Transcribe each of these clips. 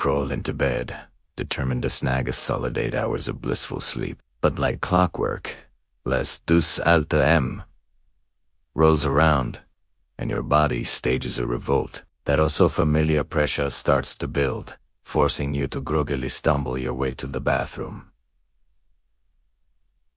crawl into bed, determined to snag a solid 8 hours of blissful sleep. But like clockwork, les douze alta m rolls around, and your body stages a revolt. That also familiar pressure starts to build, forcing you to groggily stumble your way to the bathroom,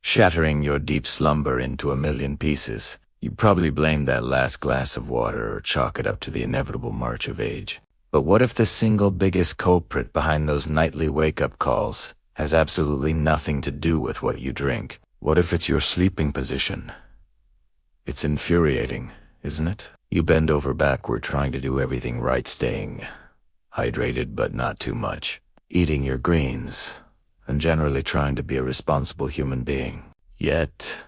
shattering your deep slumber into a million pieces. You probably blame that last glass of water or chalk it up to the inevitable march of age. But what if the single biggest culprit behind those nightly wake-up calls has absolutely nothing to do with what you drink? What if it's your sleeping position? It's infuriating, isn't it? You bend over backward trying to do everything right, staying hydrated but not too much, eating your greens, and generally trying to be a responsible human being. Yet,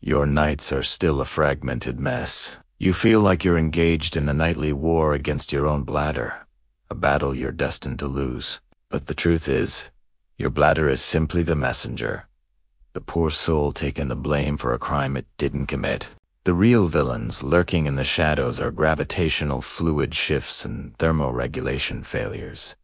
your nights are still a fragmented mess. You feel like you're engaged in a nightly war against your own bladder, a battle you're destined to lose. But the truth is, your bladder is simply the messenger, the poor soul taking the blame for a crime it didn't commit. The real villains lurking in the shadows are gravitational fluid shifts and thermoregulation failures.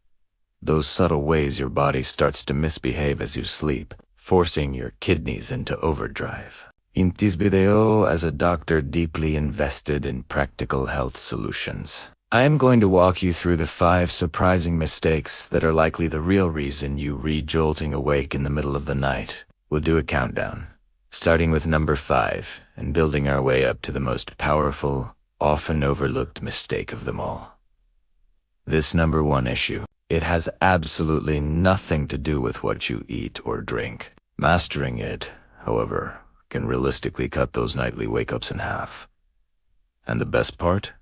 Those subtle ways your body starts to misbehave as you sleep, forcing your kidneys into overdrive. In this video, as a doctor deeply invested in practical health solutions, I am going to walk you through the 5 surprising mistakes that are likely the real reason you re-jolting awake in the middle of the night. We'll do a countdown, starting with number 5 and building our way up to the most powerful, often overlooked mistake of them all. This number 1 issue. It has absolutely nothing to do with what you eat or drink. Mastering it, however, can realistically cut those nightly wake-ups in half. And the best part?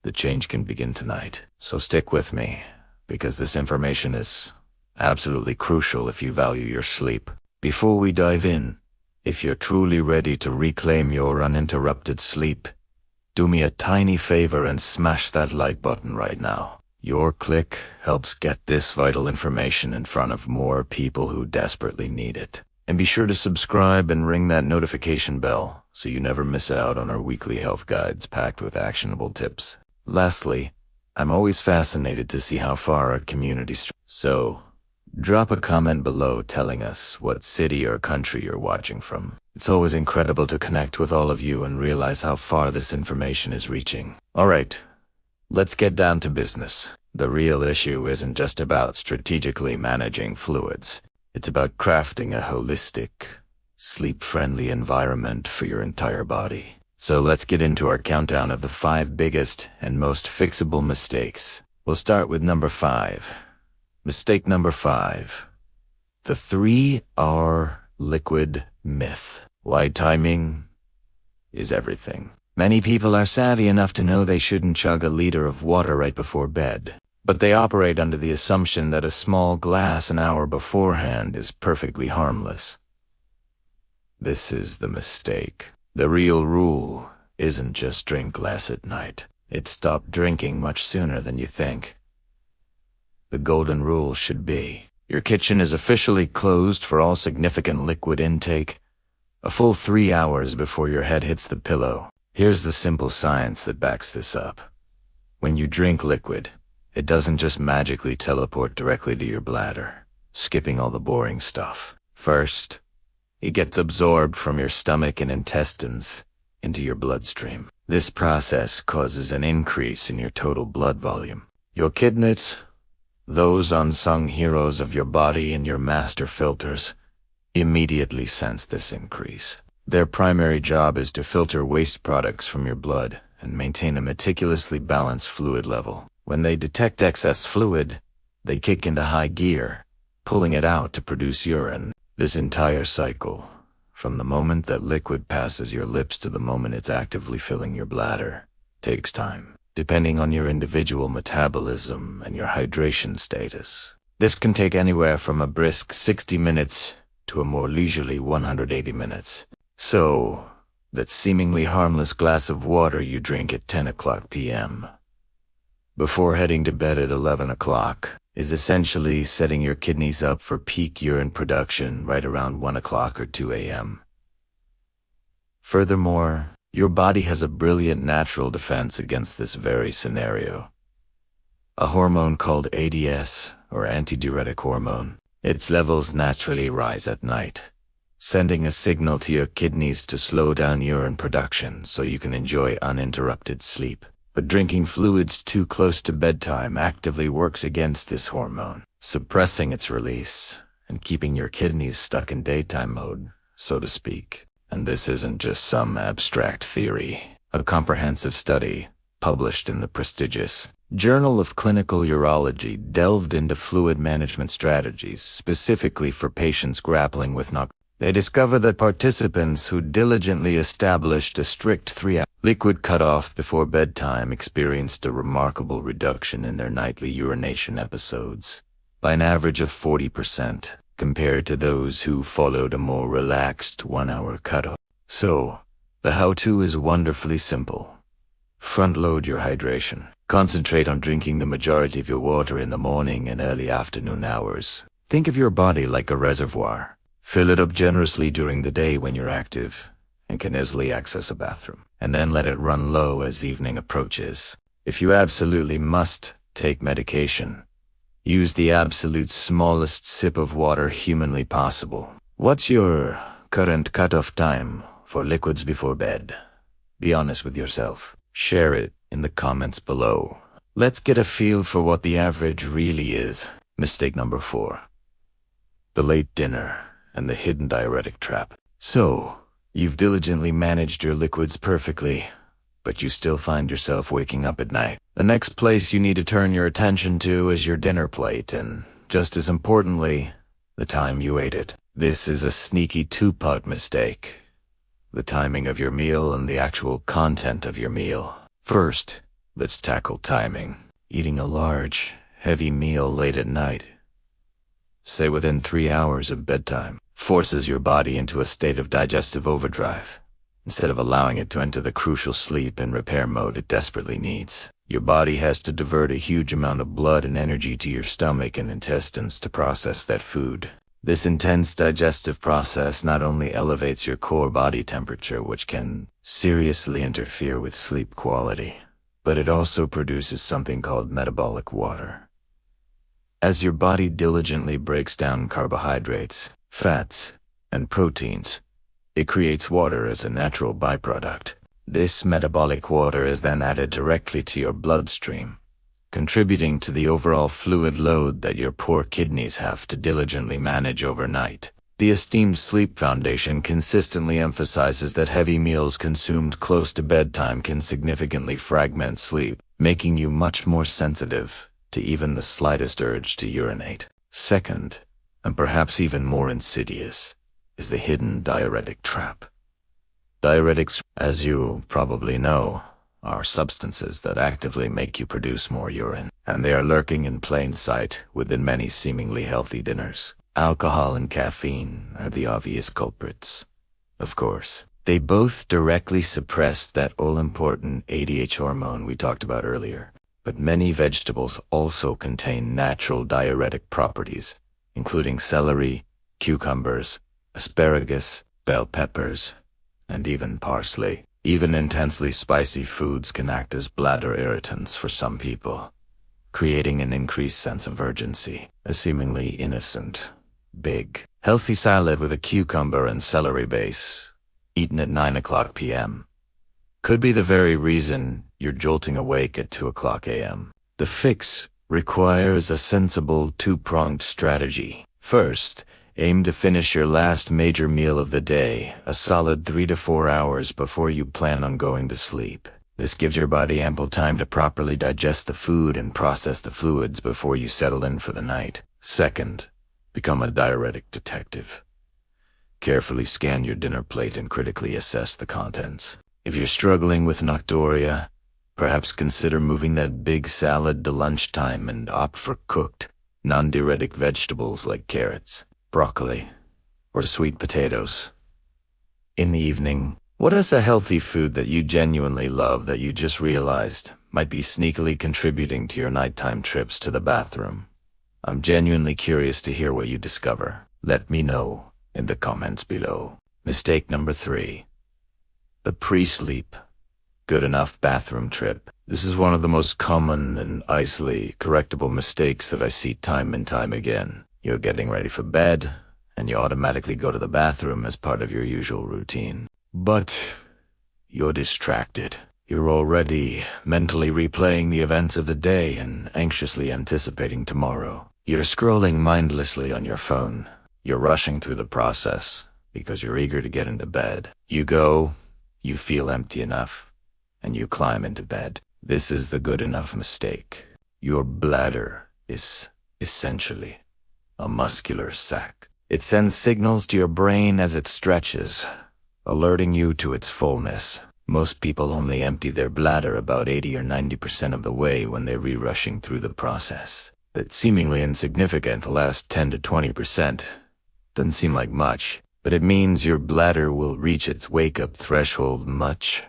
The change can begin tonight. So stick with me, because this information is absolutely crucial if you value your sleep. Before we dive in, if you're truly ready to reclaim your uninterrupted sleep, do me a tiny favor and smash that like button right now. Your click helps get this vital information in front of more people who desperately need it. And be sure to subscribe and ring that notification bell so you never miss out on our weekly health guides packed with actionable tips. Lastly, I'm always fascinated to see how far our community so drop a comment below telling us what city or country you're watching from. It's always incredible to connect with all of you and realize how far this information is reaching. Alright, let's get down to business. The real issue isn't just about strategically managing fluids. It's about crafting a holistic, sleep-friendly environment for your entire body. So let's get into our countdown of the 5 biggest and most fixable mistakes. We'll start with number 5. Mistake number 5. The 3R liquid myth. Why timing is everything. Many people are savvy enough to know they shouldn't chug a liter of water right before bed, but they operate under the assumption that a small glass an hour beforehand is perfectly harmless. This is the mistake. The real rule isn't just drink less at night. It's stop drinking much sooner than you think. The golden rule should be, your kitchen is officially closed for all significant liquid intake a full 3 hours before your head hits the pillow. Here's the simple science that backs this up. When you drink liquid, it doesn't just magically teleport directly to your bladder, skipping all the boring stuff. First, it gets absorbed from your stomach and intestines into your bloodstream. This process causes an increase in your total blood volume. Your kidneys, those unsung heroes of your body and your master filters, immediately sense this increase. Their primary job is to filter waste products from your blood and maintain a meticulously balanced fluid level. When they detect excess fluid, they kick into high gear, pulling it out to produce urine. This entire cycle, from the moment that liquid passes your lips to the moment it's actively filling your bladder, takes time, depending on your individual metabolism and your hydration status. This can take anywhere from a brisk 60 minutes to a more leisurely 180 minutes. So, that seemingly harmless glass of water you drink at 10 o'clock p.m. before heading to bed at 11 o'clock is essentially setting your kidneys up for peak urine production right around 1 o'clock or 2 a.m. Furthermore, your body has a brilliant natural defense against this very scenario. a hormone called ADS, or antidiuretic hormone. Its levels naturally rise at night, sending a signal to your kidneys to slow down urine production so you can enjoy uninterrupted sleep. But drinking fluids too close to bedtime actively works against this hormone, suppressing its release and keeping your kidneys stuck in daytime mode, so to speak. And this isn't just some abstract theory. A comprehensive study, published in the prestigious Journal of Clinical Urology, delved into fluid management strategies specifically for patients grappling with Nocturia. They discovered that participants who diligently established a strict 3-hour liquid cutoff before bedtime experienced a remarkable reduction in their nightly urination episodes, by an average of 40%, compared to those who followed a more relaxed 1-hour cutoff. So, the how-to is wonderfully simple. Front-load your hydration. Concentrate on drinking the majority of your water in the morning and early afternoon hours. Think of your body like a reservoir. Fill it up generously during the day when you're active and can easily access a bathroom, and then let it run low as evening approaches. If you absolutely must take medication, use the absolute smallest sip of water humanly possible. What's your current cutoff time for liquids before bed? Be honest with yourself. Share it in the comments below. Let's get a feel for what the average really is. Mistake number 4. The late dinner and the hidden diuretic trap. So, you've diligently managed your liquids perfectly, but you still find yourself waking up at night. The next place you need to turn your attention to is your dinner plate, and just as importantly, the time you ate it. This is a sneaky 2-part mistake: the timing of your meal and the actual content of your meal. First, let's tackle timing. Eating a large, heavy meal late at night, say within 3 hours of bedtime, forces your body into a state of digestive overdrive, instead of allowing it to enter the crucial sleep and repair mode it desperately needs. Your body has to divert a huge amount of blood and energy to your stomach and intestines to process that food. This intense digestive process not only elevates your core body temperature, which can seriously interfere with sleep quality, but it also produces something called metabolic water. As your body diligently breaks down carbohydrates, fats, and proteins, it creates water as a natural byproduct. This metabolic water is then added directly to your bloodstream, contributing to the overall fluid load that your poor kidneys have to diligently manage overnight. The esteemed Sleep Foundation consistently emphasizes that heavy meals consumed close to bedtime can significantly fragment sleep, making you much more sensitive to even the slightest urge to urinate. Second, and perhaps even more insidious, is the hidden diuretic trap. Diuretics, as you probably know, are substances that actively make you produce more urine, and they are lurking in plain sight within many seemingly healthy dinners. Alcohol and caffeine are the obvious culprits. Of course, they both directly suppress that all-important ADH hormone we talked about earlier. But many vegetables also contain natural diuretic properties, including celery, cucumbers, asparagus, bell peppers, and even parsley. Even intensely spicy foods can act as bladder irritants for some people, creating an increased sense of urgency. A seemingly innocent, big, healthy salad with a cucumber and celery base, eaten at 9 p.m., could be the very reason you're jolting awake at 2 a.m. The fix requires a sensible 2-pronged strategy. First, aim to finish your last major meal of the day a solid 3 to 4 hours before you plan on going to sleep. This gives your body ample time to properly digest the food and process the fluids before you settle in for the night. Second, become a diuretic detective. Carefully scan your dinner plate and critically assess the contents. If you're struggling with Nocturia, perhaps consider moving that big salad to lunchtime and opt for cooked, non-diuretic vegetables like carrots, broccoli, or sweet potatoes. In the evening, what is a healthy food that you genuinely love that you just realized might be sneakily contributing to your nighttime trips to the bathroom? I'm genuinely curious to hear what you discover. Let me know in the comments below. Mistake number 3. The pre-sleep, good enough bathroom trip. This is one of the most common and easily correctable mistakes that I see time and time again. You're getting ready for bed, and you automatically go to the bathroom as part of your usual routine. But you're distracted. You're already mentally replaying the events of the day and anxiously anticipating tomorrow. You're scrolling mindlessly on your phone. You're rushing through the process because you're eager to get into bed. You go, you feel empty enough, and you climb into bed. This is the good enough mistake. Your bladder is essentially a muscular sac. It sends signals to your brain as it stretches, alerting you to its fullness. Most people only empty their bladder about 80 or 90% of the way when they're rushing through the process. That seemingly insignificant last 10 to 20% doesn't seem like much, but it means your bladder will reach its wake-up threshold much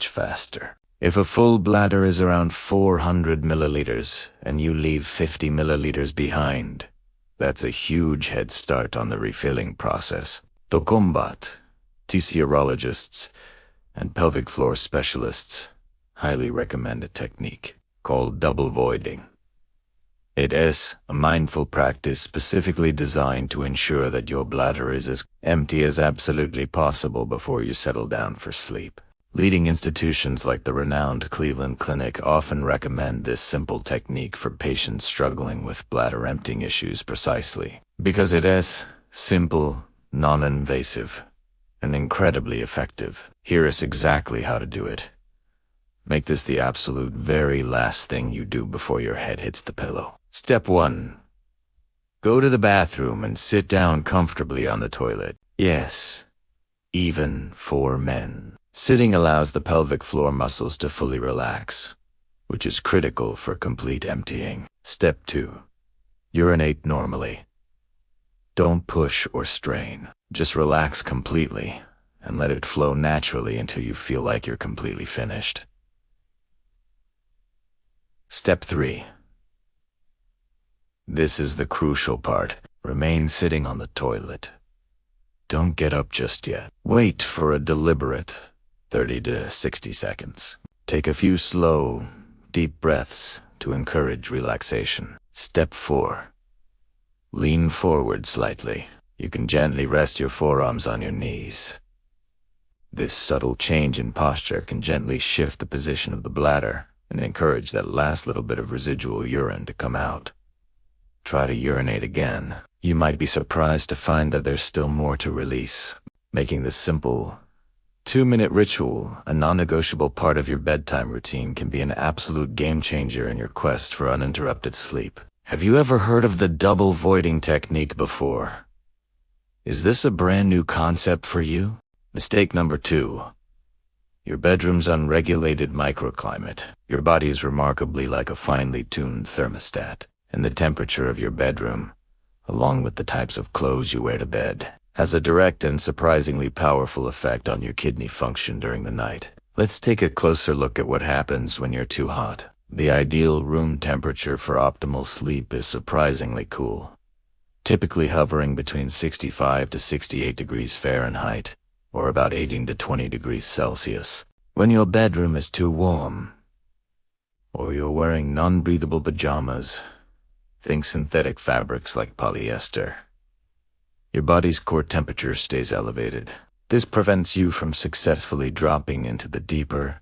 faster. If a full bladder is around 400 milliliters and you leave 50 milliliters behind, that's a huge head start on the refilling process. To combat, urologists and pelvic floor specialists highly recommend a technique called double voiding. It is a mindful practice specifically designed to ensure that your bladder is as empty as absolutely possible before you settle down for sleep. Leading institutions like the renowned Cleveland Clinic often recommend this simple technique for patients struggling with bladder emptying issues precisely because it is simple, non-invasive, and incredibly effective. Here is exactly how to do it. Make this the absolute very last thing you do before your head hits the pillow. Step 1. Go to the bathroom and sit down comfortably on the toilet. Yes, even for men. Sitting allows the pelvic floor muscles to fully relax, which is critical for complete emptying. Step 2. Urinate normally. Don't push or strain. Just relax completely and let it flow naturally until you feel like you're completely finished. Step 3. This is the crucial part. Remain sitting on the toilet. Don't get up just yet. Wait for a deliberate 30 to 60 seconds. Take a few slow, deep breaths to encourage relaxation. Step 4. Lean forward slightly. You can gently rest your forearms on your knees. This subtle change in posture can gently shift the position of the bladder and encourage that last little bit of residual urine to come out. Try to urinate again. You might be surprised to find that there's still more to release. Making this simple 2-minute ritual a non-negotiable part of your bedtime routine can be an absolute game-changer in your quest for uninterrupted sleep. Have you ever heard of the double voiding technique before? Is this a brand new concept for you? Mistake number 2. Your bedroom's unregulated microclimate. Your body is remarkably like a finely tuned thermostat, and the temperature of your bedroom, along with the types of clothes you wear to bed, has a direct and surprisingly powerful effect on your kidney function during the night. Let's take a closer look at what happens when you're too hot. The ideal room temperature for optimal sleep is surprisingly cool, typically hovering between 65 to 68 degrees Fahrenheit, or about 18 to 20 degrees Celsius. When your bedroom is too warm, or you're wearing non-breathable pajamas, think synthetic fabrics like polyester, your body's core temperature stays elevated. This prevents you from successfully dropping into the deeper,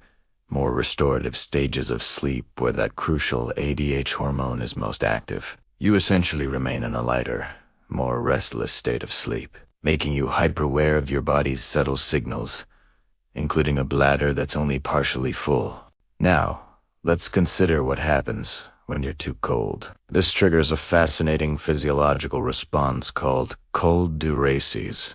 more restorative stages of sleep where that crucial ADH hormone is most active. You essentially remain in a lighter, more restless state of sleep, making you hyper-aware of your body's subtle signals, including a bladder that's only partially full. Now, let's consider what happens when you're too cold. This triggers a fascinating physiological response called cold diuresis.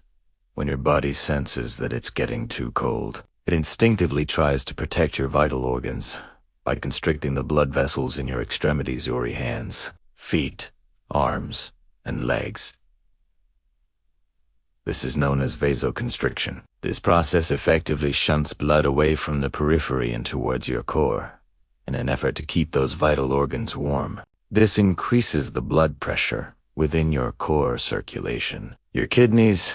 When your body senses that it's getting too cold, it instinctively tries to protect your vital organs by constricting the blood vessels in your extremities or hands, feet, arms, and legs. This is known as vasoconstriction. This process effectively shunts blood away from the periphery and towards your core, in an effort to keep those vital organs warm. This increases the blood pressure within your core circulation. Your kidneys,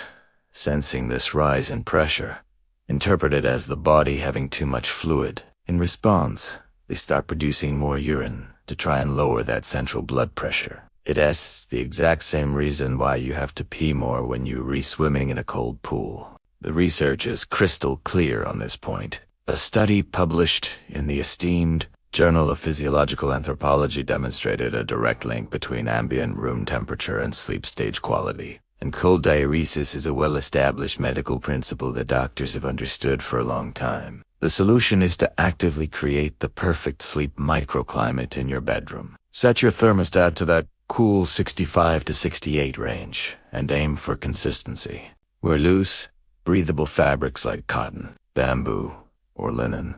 sensing this rise in pressure, interpret it as the body having too much fluid. In response, they start producing more urine to try and lower that central blood pressure. It is the exact same reason why you have to pee more when you're re-swimming in a cold pool. The research is crystal clear on this point. A study published in the esteemed Journal of Physiological Anthropology demonstrated a direct link between ambient room temperature and sleep stage quality. And cold diuresis is a well-established medical principle that doctors have understood for a long time. The solution is to actively create the perfect sleep microclimate in your bedroom. Set your thermostat to that cool 65 to 68 range and aim for consistency. Wear loose, breathable fabrics like cotton, bamboo, or linen,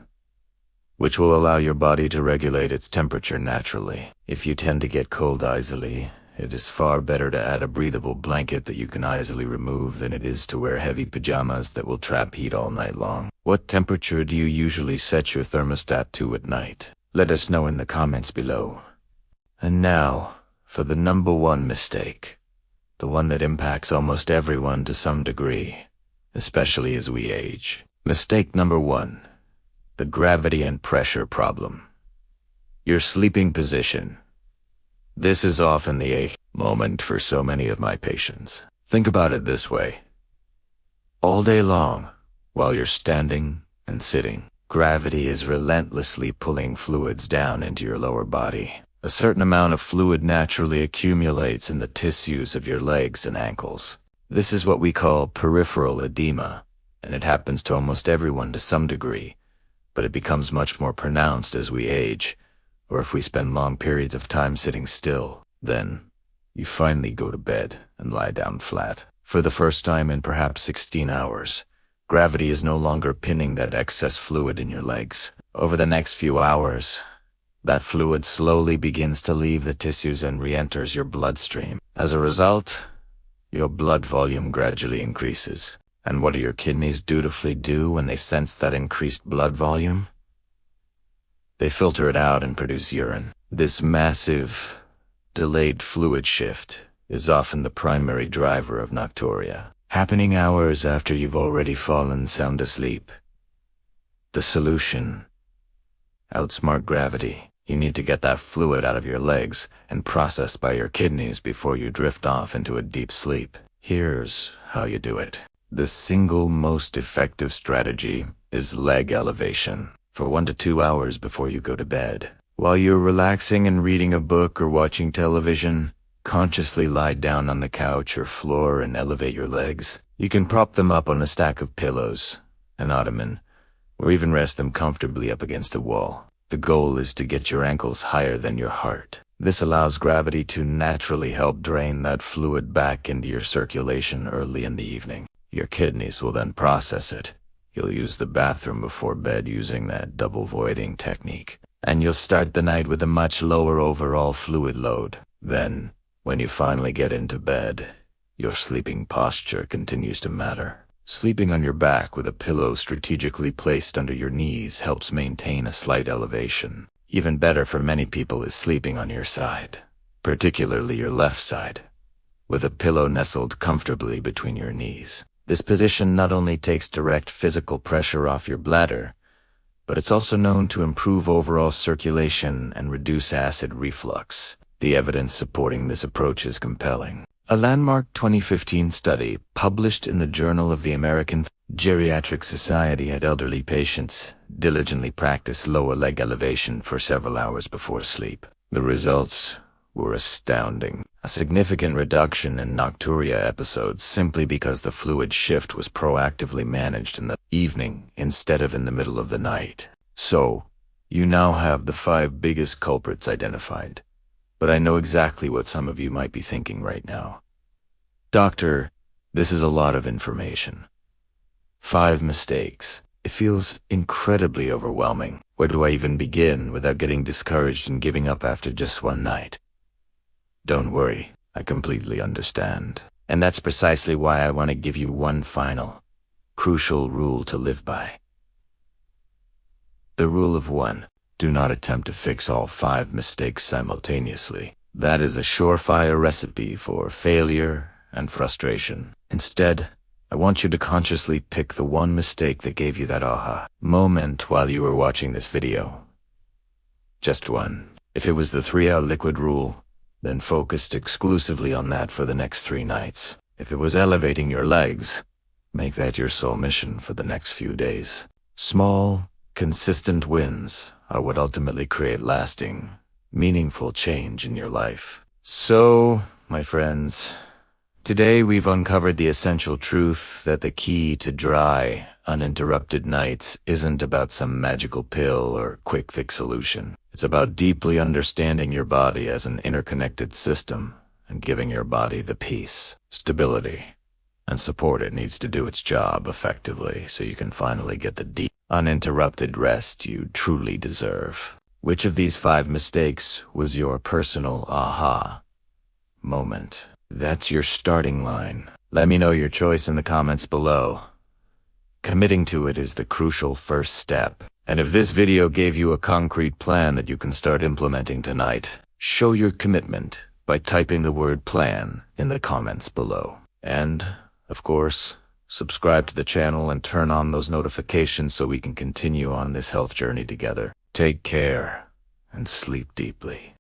which will allow your body to regulate its temperature naturally. If you tend to get cold easily, it is far better to add a breathable blanket that you can easily remove than it is to wear heavy pajamas that will trap heat all night long. What temperature do you usually set your thermostat to at night? Let us know in the comments below. And now, for the number one mistake, the one that impacts almost everyone to some degree, especially as we age. Mistake number 1. The gravity and pressure problem. Your sleeping position. This is often the moment for so many of my patients. Think about it this way. All day long, while you're standing and sitting, gravity is relentlessly pulling fluids down into your lower body. A certain amount of fluid naturally accumulates in the tissues of your legs and ankles. This is what we call peripheral edema, and it happens to almost everyone to some degree, but it becomes much more pronounced as we age, or if we spend long periods of time sitting still. Then, you finally go to bed and lie down flat. For the first time in perhaps 16 hours, gravity is no longer pinning that excess fluid in your legs. Over the next few hours, that fluid slowly begins to leave the tissues and re-enters your bloodstream. As a result, your blood volume gradually increases. And what do your kidneys dutifully do when they sense that increased blood volume? They filter it out and produce urine. This massive, delayed fluid shift is often the primary driver of nocturia, happening hours after you've already fallen sound asleep. The solution: outsmart gravity. You need to get that fluid out of your legs and processed by your kidneys before you drift off into a deep sleep. Here's how you do it. The single most effective strategy is leg elevation. For 1 to 2 hours before you go to bed, while you're relaxing and reading a book or watching television, consciously lie down on the couch or floor and elevate your legs. You can prop them up on a stack of pillows, an ottoman, or even rest them comfortably up against a wall. The goal is to get your ankles higher than your heart. This allows gravity to naturally help drain that fluid back into your circulation early in the evening. Your kidneys will then process it. You'll use the bathroom before bed using that double voiding technique, and you'll start the night with a much lower overall fluid load. Then, when you finally get into bed, your sleeping posture continues to matter. Sleeping on your back with a pillow strategically placed under your knees helps maintain a slight elevation. Even better for many people is sleeping on your side, particularly your left side, with a pillow nestled comfortably between your knees. This position not only takes direct physical pressure off your bladder, but it's also known to improve overall circulation and reduce acid reflux. The evidence supporting this approach is compelling. A landmark 2015 study published in the Journal of the American Geriatric Society had elderly patients diligently practice lower leg elevation for several hours before sleep. The results were astounding. A significant reduction in nocturia episodes simply because the fluid shift was proactively managed in the evening instead of in the middle of the night. So, you now have the 5 biggest culprits identified. But I know exactly what some of you might be thinking right now. Doctor, this is a lot of information. 5 mistakes. It feels incredibly overwhelming. Where do I even begin without getting discouraged and giving up after just one night? Don't worry, I completely understand. And that's precisely why I want to give you one final, crucial rule to live by. The rule of 1. Do not attempt to fix all 5 mistakes simultaneously. That is a surefire recipe for failure and frustration. Instead, I want you to consciously pick the one mistake that gave you that aha moment while you were watching this video. Just one. If it was the 3-hour liquid rule, then focused exclusively on that for the next 3 nights. If it was elevating your legs, make that your sole mission for the next few days. Small, consistent wins are what ultimately create lasting, meaningful change in your life. So, my friends, today we've uncovered the essential truth that the key to dry, uninterrupted nights isn't about some magical pill or quick fix solution. It's about deeply understanding your body as an interconnected system and giving your body the peace, stability, and support it needs to do its job effectively so you can finally get the deep, uninterrupted rest you truly deserve. Which of these 5 mistakes was your personal aha moment? That's your starting line. Let me know your choice in the comments below. Committing to it is the crucial first step. And if this video gave you a concrete plan that you can start implementing tonight, show your commitment by typing the word plan in the comments below. And, of course, subscribe to the channel and turn on those notifications so we can continue on this health journey together. Take care and sleep deeply.